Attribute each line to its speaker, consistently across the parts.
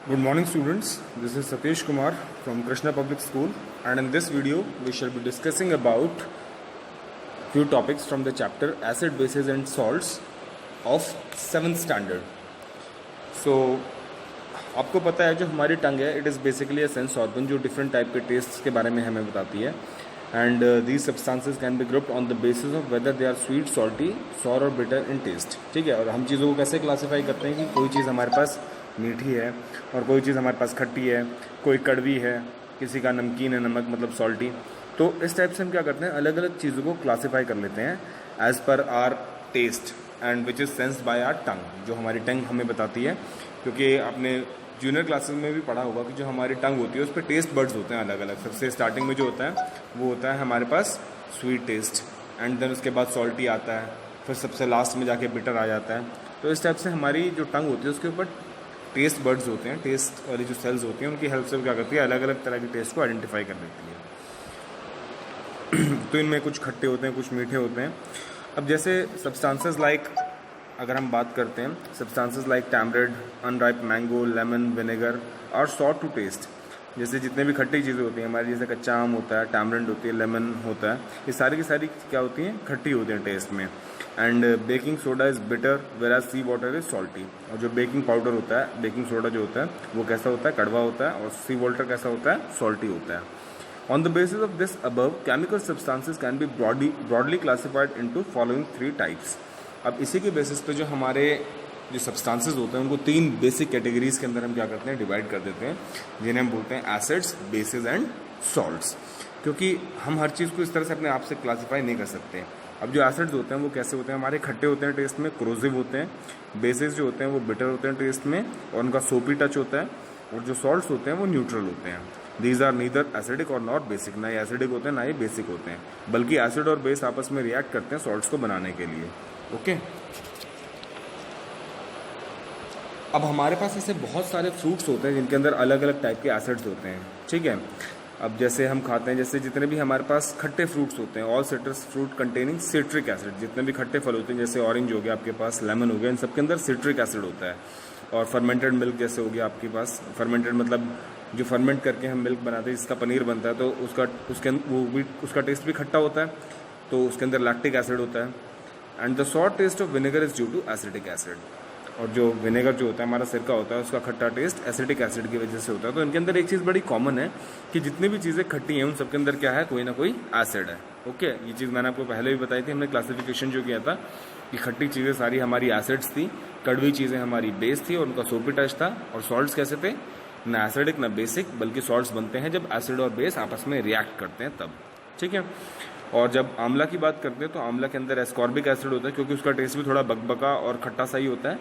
Speaker 1: Good morning students, this is Satish Kumar from Krishna Public School, and in this video we shall be discussing about few topics from the chapter Acid, Bases and Salts of 7th standard. So आपको पता है जो हमारी tongue है, it is basically a sense organ जो different type के taste के बारे में हमें बताती है, and these substances can be grouped on the basis of whether they are sweet, salty, sour और बिटर इन टेस्ट. ठीक है, और हम चीज़ों को कैसे क्लासीफाई करते हैं कि कोई चीज़ हमारे पास मीठी है और कोई चीज़ हमारे पास खट्टी है, कोई कड़वी है, किसी का नमकीन है, नमक मतलब सॉल्टी. तो इस टाइप से हम क्या करते हैं, अलग अलग चीज़ों को क्लासीफाई कर लेते हैं as per our taste and which is sensed by our tongue, जो हमारी टंग हमें बताती है. क्योंकि आपने जूनियर क्लासेस में भी पढ़ा होगा कि जो हमारी टंग होती है उस पर टेस्ट बर्ड्स होते हैं अलग अलग. सबसे स्टार्टिंग में जो होता है वो होता है हमारे पास स्वीट टेस्ट, एंड देन उसके बाद सॉल्टी आता है, फिर सबसे लास्ट में जाके बिटर आ जाता है. तो इस टाइप से हमारी जो टंग होती है उसके ऊपर टेस्ट बर्ड्स होते हैं, टेस्ट वाली जो सेल्स होती हैं उनकी हेल्प से क्या करती है, अलग अलग तरह के टेस्ट को आइडेंटिफाई कर लेती है. तो इनमें कुछ खट्टे होते हैं, कुछ मीठे होते हैं. अब जैसे सब्सटेंसेस लाइक, अगर हम बात करते हैं substances like tamarind, unripe mango, lemon, vinegar और सॉर टू टेस्ट. जैसे जितने भी खट्टी चीज़ें होती हैं हमारी, जैसे कच्चा आम होता है, टैमरिंड होती है, लेमन होता है, ये सारी की सारी क्या होती हैं, खट्टी होती हैं टेस्ट में. And baking soda is bitter whereas sea water is salty. और जो बेकिंग पाउडर होता है, बेकिंग सोडा जो होता है वो कैसा होता है, कड़वा होता है, और सी वाटर कैसा होता है, सॉल्टी होता है. On the basis of this above chemical substances can B broadly classified into following 3 types. अब इसी के बेसिस पे जो हमारे जो सब्सटेंसेस होते हैं उनको 3 बेसिक कैटेगरीज के अंदर हम क्या करते हैं, डिवाइड कर देते हैं, जिन्हें हम बोलते हैं एसिड्स, बेसिस एंड सॉल्ट्स. क्योंकि हम हर चीज़ को इस तरह से अपने आप से क्लासीफाई नहीं कर सकते. अब जो एसिड्स होते हैं वो कैसे होते हैं, हमारे खट्टे होते हैं टेस्ट में, क्रोजिव होते हैं. बेसिस जो होते हैं वो बिटर होते हैं टेस्ट में और उनका सोपी टच होता है. और जो सॉल्ट्स होते हैं वो न्यूट्रल होते हैं. दीज आर नीदर एसिडिक और नॉट बेसिक. ना ये एसिडिक होते हैं ना ये बेसिक होते हैं, बल्कि एसिड और बेस आपस में रिएक्ट करते हैं सॉल्ट्स को बनाने के लिए. ओके. अब हमारे पास ऐसे बहुत सारे फ्रूट्स होते हैं जिनके अंदर अलग अलग टाइप के एसिड्स होते हैं. ठीक है, अब जैसे हम खाते हैं, जैसे जितने भी हमारे पास खट्टे फ्रूट्स होते हैं, all citrus fruit containing citric acid. जितने भी खट्टे फल होते हैं, जैसे ऑरेंज हो गया आपके पास, लेमन हो गया, इन सबके अंदर सिट्रिक एसिड होता है. और फर्मेंटेड मिल्क जैसे हो गया आपके पास, फर्मेंटेड मतलब जो फर्मेंट करके हम मिल्क बनाते हैं, जिसका पनीर बनता है, तो उसका टेस्ट भी खट्टा होता है, तो उसके अंदर लैक्टिक एसिड होता है. And the sour taste of vinegar is due to acidic acid. और जो विनेगर जो होता है, हमारा सिरका होता है, उसका खट्टा टेस्ट एसिडिक एसिड की वजह से होता है. तो इनके अंदर एक चीज़ बड़ी कॉमन है कि जितनी भी चीज़ें खट्टी हैं उन सबके अंदर क्या है, कोई ना कोई एसिड है. ओके, ये चीज़ मैंने आपको पहले भी बताई थी. हमने क्लासिफिकेशन जो किया था कि खट्टी चीज़ें सारी हमारी एसिड्स थी, कड़वी चीज़ें हमारी बेस थी और उनका सोपी टच था. और सॉल्ट्स कैसे थे, ना एसिडिक ना बेसिक, बल्कि सॉल्ट्स बनते हैं जब एसिड और बेस आपस में रिएक्ट करते हैं तब. ठीक है. और जब आंवला की बात करते हैं तो आंवला के अंदर एस्कॉर्बिक एसिड होता है, क्योंकि उसका टेस्ट भी थोड़ा बकबका और खट्टा सा ही होता है.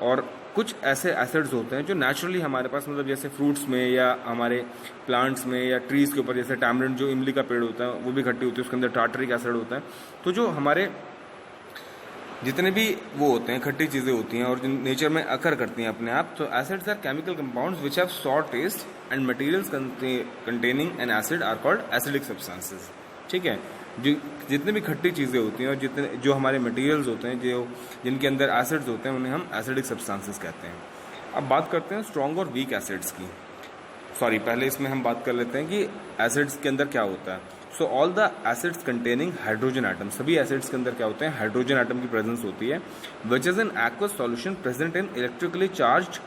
Speaker 1: और कुछ ऐसे एसिड्स होते हैं जो नेचुरली हमारे पास, मतलब जैसे फ्रूट्स में या हमारे प्लांट्स में या ट्रीज़ के ऊपर, जैसे टैमरिंड जो इमली का पेड़ होता है वो भी खट्टी होती है, उसके अंदर टार्टरिक एसिड होता है. तो जो हमारे जितने भी वो होते हैं खट्टी चीज़ें होती हैं और जो नेचर में अकर करती हैं अपने आप, तो acids are chemical compounds which have sour taste and materials containing an acid are called acidic substances. ठीक है, जो जितने भी खट्टी चीज़ें होती हैं और जितने जो हमारे मटेरियल्स होते हैं जो जिनके अंदर एसिड्स होते हैं उन्हें हम एसिडिक सब्सटेंसेस कहते हैं. अब बात करते हैं स्ट्रॉन्ग और वीक एसिड्स की. पहले इसमें हम बात कर लेते हैं कि एसिड्स के अंदर क्या होता है. So all the acids containing hydrogen atom, सभी एसिड्स के अंदर क्या होते हैं, हाइड्रोजन एटम की प्रेजेंस होती है, which is an aqueous solution present in electrically charged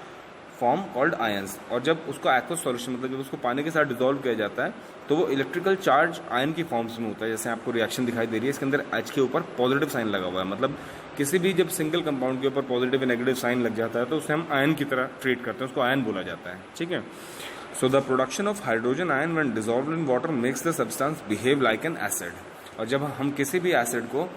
Speaker 1: form called ions. और जब उसका एक्वस सॉल्यूशन मतलब जब उसको पानी के साथ डिसॉल्व किया जाता है तो वो इलेक्ट्रिकल चार्ज आयन की फॉर्म्स में होता है. जैसे आपको रिएक्शन दिखाई दे रही है, इसके अंदर H के ऊपर पॉजिटिव साइन लगा हुआ है. मतलब किसी भी जब सिंगल कंपाउंड के ऊपर पॉजिटिव या नेगेटिव साइन लग जाता है तो उसे हम आयन की तरह ट्रीट करते हैं, उसको आयन बोला जाता है. ठीक है. So the production of hydrogen ion when dissolved in water makes the substance behave like an acid. और जब हम किसी भी एसिड को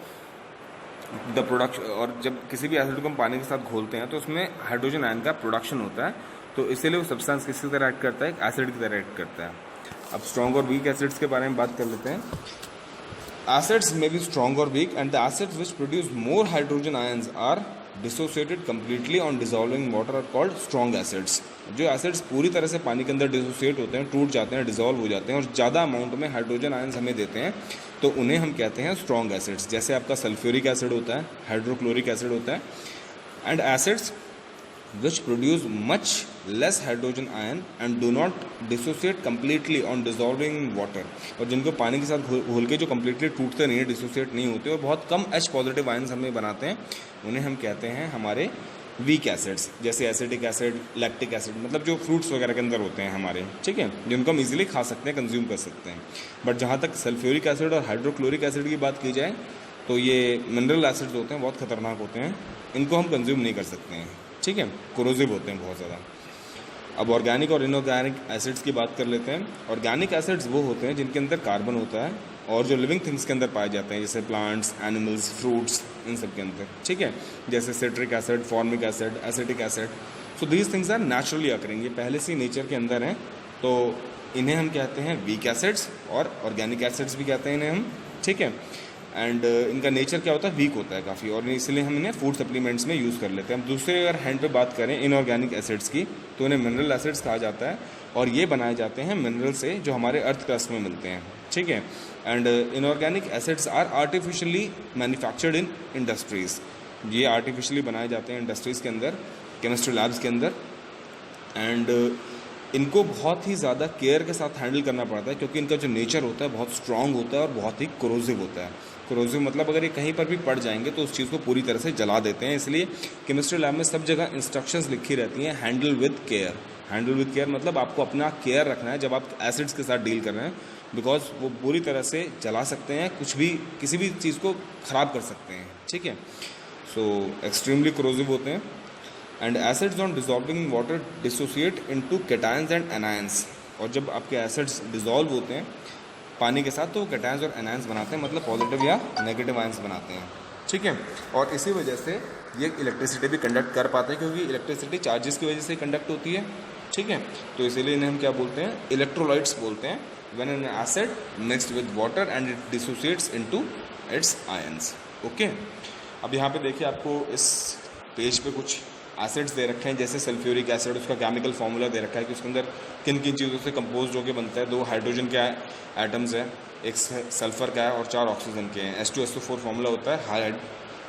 Speaker 1: जब किसी भी एसिड को हम पानी के साथ घोलते हैं तो उसमें हाइड्रोजन आयन का प्रोडक्शन होता है. तो इसीलिए वो सब्सटेंस किसकी तरह एक्ट करता है, एसिड की तरह एक्ट करता है. अब स्ट्रॉन्ग और वीक एसिड्स के बारे में बात कर लेते हैं. एसिड्स में बी स्ट्रॉन्ग और weak, and the acids which produce more hydrogen ions are dissociated completely on dissolving water are called strong acids. जो एसिड्स पूरी तरह से पानी के अंदर डिसोसिएट होते हैं, टूट जाते हैं, डिसॉल्व हो जाते हैं और ज़्यादा अमाउंट में हाइड्रोजन आयंस हमें देते हैं, तो उन्हें हम कहते हैं स्ट्रॉन्ग एसिड्स. जैसे आपका सल्फ्यूरिक एसिड होता है, हाइड्रोक्लोरिक एसिड होता है. And acids which produce much less hydrogen ion and do not dissociate completely on dissolving in water, और जिनको पानी के साथ घुल के जो completely टूटते नहीं है, डिसोसिएट नहीं होते और बहुत कम H पॉजिटिव आयन्स हमें बनाते हैं, उन्हें हम कहते हैं हमारे वीक एसिड्स, जैसे एसिटिक एसिड, लैक्टिक एसिड, मतलब जो फ्रूट्स वगैरह के अंदर होते हैं हमारे, ठीक है, जिनको हम इजीली खा सकते हैं, कंज्यूम कर सकते हैं। बट जहाँ तक सल्फ्यूरिक एसिड और हाइड्रोक्लोरिक एसिड की बात की जाए तो ये मिनरल एसिड्स होते हैं, बहुत खतरनाक होते हैं, इनको हम कंज्यूम नहीं कर सकते हैं, ठीक है, कोरोसिव होते हैं बहुत ज़्यादा। अब ऑर्गेनिक और इनऑर्गेनिक एसिड्स की बात कर लेते हैं। ऑर्गेनिक एसिड्स वो होते हैं जिनके अंदर कार्बन होता है और जो लिविंग थिंग्स के अंदर पाए जाते हैं, जैसे प्लांट्स, एनिमल्स, फ्रूट्स, इन सब के अंदर, ठीक है, जैसे citric acid, formic acid, acetic acid. So these things are naturally occurring, ये पहले से नेचर के अंदर हैं, तो इन्हें हम कहते हैं वीक एसिड्स और ऑर्गेनिक एसिड्स भी कहते हैं इन्हें हम, ठीक है। एंड इनका नेचर क्या होता है, वीक होता है काफ़ी, और इसलिए हम इन्हें फूड सप्लीमेंट्स में यूज़ कर लेते हैं। हम दूसरे अगर हैंड पे बात करें इनऑर्गेनिक एसिड्स की, तो इन्हें मिनरल एसिड्स कहा जाता है और ये बनाए जाते हैं मिनरल से जो हमारे अर्थ क्रस्ट में मिलते हैं, ठीक है। And inorganic acids are artificially manufactured in industries, ये आर्टिफिशियली बनाए जाते हैं इंडस्ट्रीज़ के अंदर, केमिस्ट्री लैब्स के अंदर। एंड इनको बहुत ही ज़्यादा केयर के साथ हैंडल करना पड़ता है क्योंकि इनका जो नेचर होता है बहुत स्ट्रांग होता है और बहुत ही कोरोसिव होता है। कोरोसिव मतलब अगर ये कहीं पर भी पड़ जाएंगे तो उस चीज़ को पूरी तरह से जला देते हैं, इसलिए केमिस्ट्री लैब में सब जगह इंस्ट्रक्शंस लिखी रहती हैं, handle with care. Handle with care मतलब आपको अपना केयर रखना है जब आप एसिड्स के साथ डील कर रहे हैं, बिकॉज वो पूरी तरह से जला सकते हैं, कुछ भी, किसी भी चीज़ को ख़राब कर सकते हैं, ठीक है। सो एक्सट्रीमली कोरोसिव होते हैं। And acids on dissolving in water dissociate into cations and anions, और जब आपके एसिड्स डिजॉल्व होते हैं पानी के साथ तो कैटायंस और एनायंस बनाते हैं, मतलब पॉजिटिव या नेगेटिव आयंस बनाते हैं, ठीक है। और इसी वजह से ये इलेक्ट्रिसिटी भी कंडक्ट कर पाते हैं क्योंकि इलेक्ट्रिसिटी चार्जेस की वजह से कंडक्ट होती है, ठीक है। तो इसीलिए इन्हें हम क्या बोलते हैं, इलेक्ट्रोलाइट्स बोलते हैं। When an acid mixed with water and it dissociates into its ions, okay. अब यहाँ पे देखिए आपको इस पेज पे कुछ एसिड्स दे रखे हैं, जैसे सल्फ्यूरिक एसिड, उसका केमिकल फार्मूला दे रखा है कि उसके अंदर किन किन चीज़ों से कंपोज होकर बनता है। 2 हाइड्रोजन के एटम्स हैं, 1 सल्फर का है और 4 ऑक्सीजन के हैं। H2SO4 फार्मूला होता है हाइड।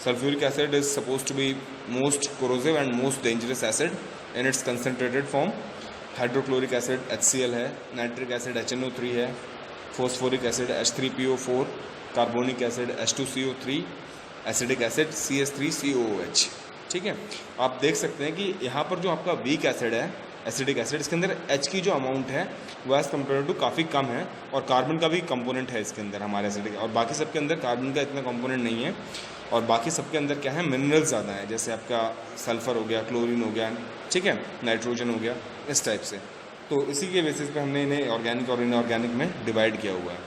Speaker 1: Sulphuric acid is suppose to be most corrosive and most dangerous acid in its concentrated form. Hydrochloric acid HCl है, नाइट्रिक एसिड HNO3 है, phosphoric acid H3PO4, carbonic acid H2CO3, acidic acid CH3COOH, ठीक है। आप देख सकते हैं कि यहाँ पर जो आपका वीक एसिड है, एसिडिक एसिड, इसके अंदर H की जो अमाउंट है वो एज़ कम्पेयर टू काफ़ी कम है, और कार्बन का भी कंपोनेंट है इसके अंदर हमारे एसिडिक, और बाकी सबके अंदर कार्बन का इतना कंपोनेंट नहीं है, और बाकी सबके अंदर क्या है, मिनरल्स ज़्यादा है, जैसे आपका सल्फ़र हो गया, क्लोरीन हो गया, ठीक है, नाइट्रोजन हो गया, इस टाइप से। तो इसी के बेसिस पे हमने इन्हें ऑर्गेनिक और इनऑर्गेनिक में डिवाइड किया हुआ है।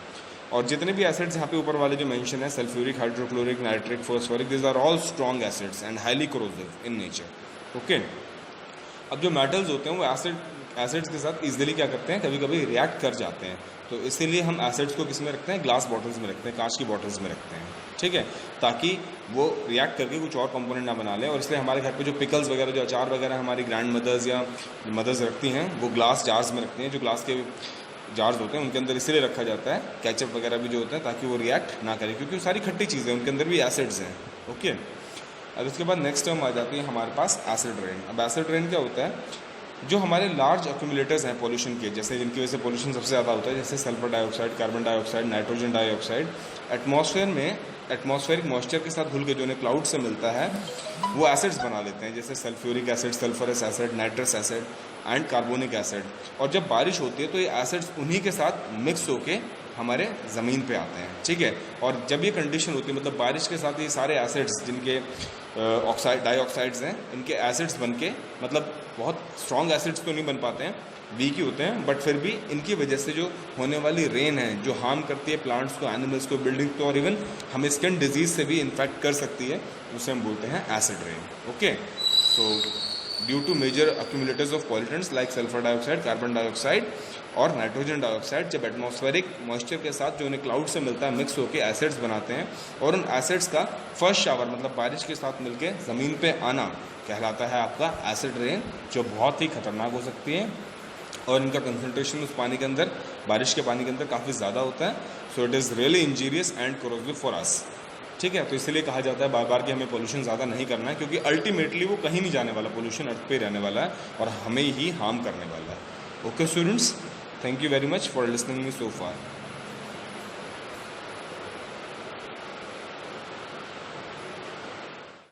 Speaker 1: और जितने भी एसिड्स यहाँ पे ऊपर वाले जो मेंशन है, sulphuric, hydrochloric, nitric, phosphoric, this are all strong acids and highly corrosive in nature, okay. अब जो मेटल्स होते हैं वो एसिड्स के साथ इजीली क्या करते हैं, कभी कभी रिएक्ट कर जाते हैं, तो इसीलिए हम एसिड्स को किस में रखते हैं, ग्लास बॉटल्स में रखते हैं, कांच की बॉटल्स में रखते हैं, ठीक है, ताकि वो रिएक्ट करके कुछ और कंपोनेंट ना बना लें। और इसलिए हमारे घर पे जो पिकल्स वगैरह, जो अचार वगैरह हमारी ग्रैंड मदर्स या मदर्स रखती हैं, वो ग्लास जार्स में रखती हैं, जो ग्लास के जार्स होते हैं उनके अंदर इसलिए रखा जाता है, केचप वगैरह भी जो होते हैं, ताकि वो रिएक्ट ना करें, क्योंकि वो सारी खट्टी चीज़ें हैं, उनके अंदर भी एसिड्स हैं, ओके। अब इसके बाद नेक्स्ट टर्म आ जाती है हमारे पास एसिड रेन। अब एसिड रेन क्या होता है, जो हमारे लार्ज एक्यूमुलेटर्स हैं पॉल्यूशन के, जैसे जिनकी वजह से पॉल्यूशन सबसे ज़्यादा होता है, जैसे sulphur dioxide, carbon dioxide, nitrogen dioxide, atmosphere में एटमॉस्फेरिक मॉइस्चर के साथ घुल के जो उन्हें क्लाउड से मिलता है वो एसिड्स बना लेते हैं, जैसे sulphuric acid, sulphurous acid, nitrous acid and carbonic acid. और जब बारिश होती है तो ये एसिड्स उन्हीं के साथ मिक्स होके हमारे ज़मीन पे आते हैं, ठीक है। और जब ये कंडीशन होती है, मतलब बारिश के साथ ये सारे एसिड्स जिनके डाइऑक्साइड्स हैं, इनके एसिड्स बन के, मतलब बहुत स्ट्रॉन्ग एसिड्स तो नहीं बन पाते हैं, वीक ही होते हैं, बट फिर भी इनकी वजह से जो होने वाली रेन है, जो हार्म करती है प्लांट्स को, एनिमल्स को, बिल्डिंग को, और इवन हमें स्किन डिजीज से भी इन्फेक्ट कर सकती है, उसे हम बोलते हैं acid rain, okay. So due to major accumulators of pollutants like sulphur dioxide, carbon dioxide और नाइट्रोजन डाइऑक्साइड, जब एटमॉस्फेरिक मॉइस्चर के साथ जो उन्हें क्लाउड से मिलता है मिक्स होकर एसिड्स बनाते हैं, और उन एसिड्स का फर्स्ट शावर मतलब बारिश के साथ मिलकर ज़मीन पे आना कहलाता है आपका एसिड रेन, जो बहुत ही खतरनाक हो सकती है, और इनका कंसंट्रेशन उस पानी के अंदर, बारिश के पानी के अंदर काफ़ी ज़्यादा होता है। So it is really injurious and corrosive for us, ठीक है। तो इसलिए कहा जाता है बार बार कि हमें पोल्यूशन ज़्यादा नहीं करना है, क्योंकि अल्टीमेटली वो कहीं नहीं जाने वाला, पोल्यूशन अर्थ पे रहने वाला है और हमें ही हार्म करने वाला है। Okay students, thank you very much for listening me so far.